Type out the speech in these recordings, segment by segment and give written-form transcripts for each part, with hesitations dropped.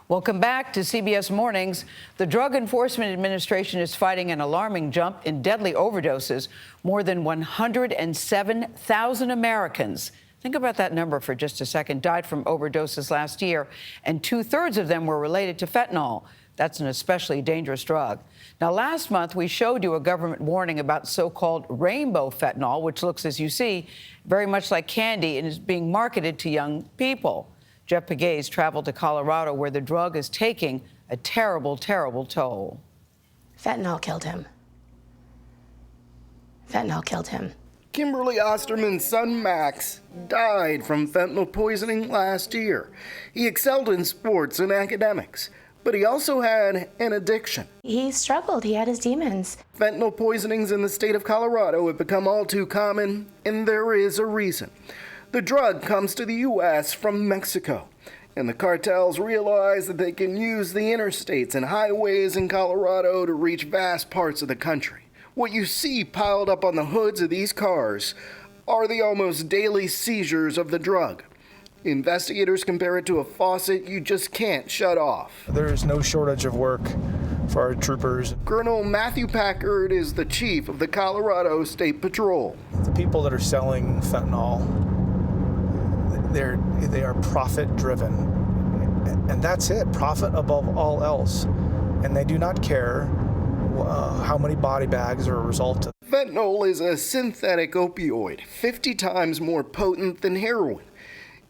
Welcome back to CBS Mornings. The Drug Enforcement Administration is fighting an alarming jump in deadly overdoses. More than 107,000 Americans, think about that number for just a second, died from overdoses last year, and 2/3 of them were related to fentanyl. That's an especially dangerous drug. Now, last month, we showed you a government warning about so-called rainbow fentanyl, which looks, as you see, very much like candy and is being marketed to young people. Jeff Pegues traveled to Colorado, where the drug is taking a terrible, terrible toll. Fentanyl killed him. Fentanyl killed him. Kimberly Osterman's son, Max, died from fentanyl poisoning last year. He excelled in sports and academics, but he also had an addiction. He struggled. He had his demons. Fentanyl poisonings in the state of Colorado have become all too common, and there is a reason. The drug comes to the U.S. from Mexico, and the cartels realize that they can use the interstates and highways in Colorado to reach vast parts of the country. What you see piled up on the hoods of these cars are the almost daily seizures of the drug. Investigators compare it to a faucet you just can't shut off. There's no shortage of work for our troopers. Colonel Matthew Packard is the chief of the Colorado State Patrol. The people that are selling fentanyl, they are profit-driven, and that's it, profit above all else. And they do not care how many body bags are a result of. Fentanyl is a synthetic opioid, 50 times more potent than heroin.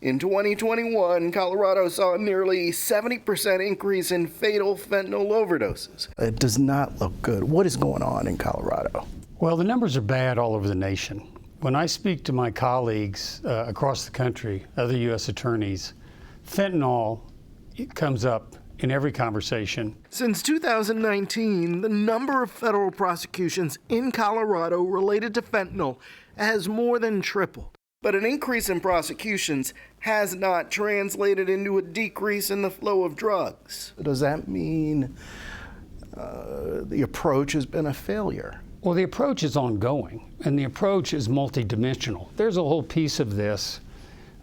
In 2021, Colorado saw a nearly 70% increase in fatal fentanyl overdoses. It does not look good. What is going on in Colorado? Well, the numbers are bad all over the nation. When I speak to my colleagues across the country, other U.S. attorneys, fentanyl comes up in every conversation. Since 2019, the number of federal prosecutions in Colorado related to fentanyl has more than tripled. But an increase in prosecutions has not translated into a decrease in the flow of drugs. Does that mean the approach has been a failure? Well, the approach is ongoing, and the approach is multidimensional. There's a whole piece of this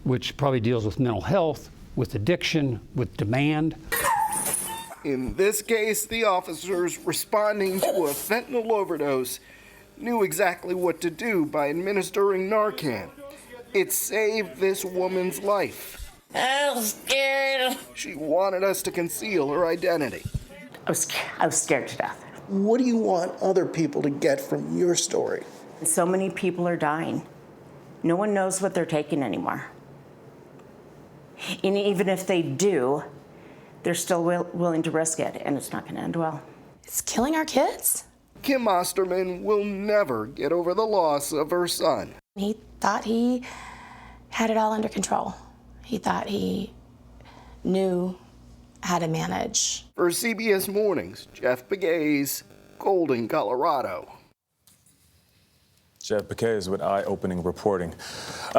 which probably deals with mental health, with addiction, with demand. In this case, the officers responding to a fentanyl overdose knew exactly what to do by administering Narcan. It saved this woman's life. I was scared. She wanted us to conceal her identity. I was scared to death. What do you want other people to get from your story? So many people are dying. No one knows what they're taking anymore. And even if they do, they're still willing to risk it, and it's not going to end well. It's killing our kids. Kim Osterman will never get over the loss of her son. He thought he had it all under control. He thought he knew how to manage. For CBS Mornings, Jeff Pegues, Golden, Colorado. Jeff Pegues with eye-opening reporting.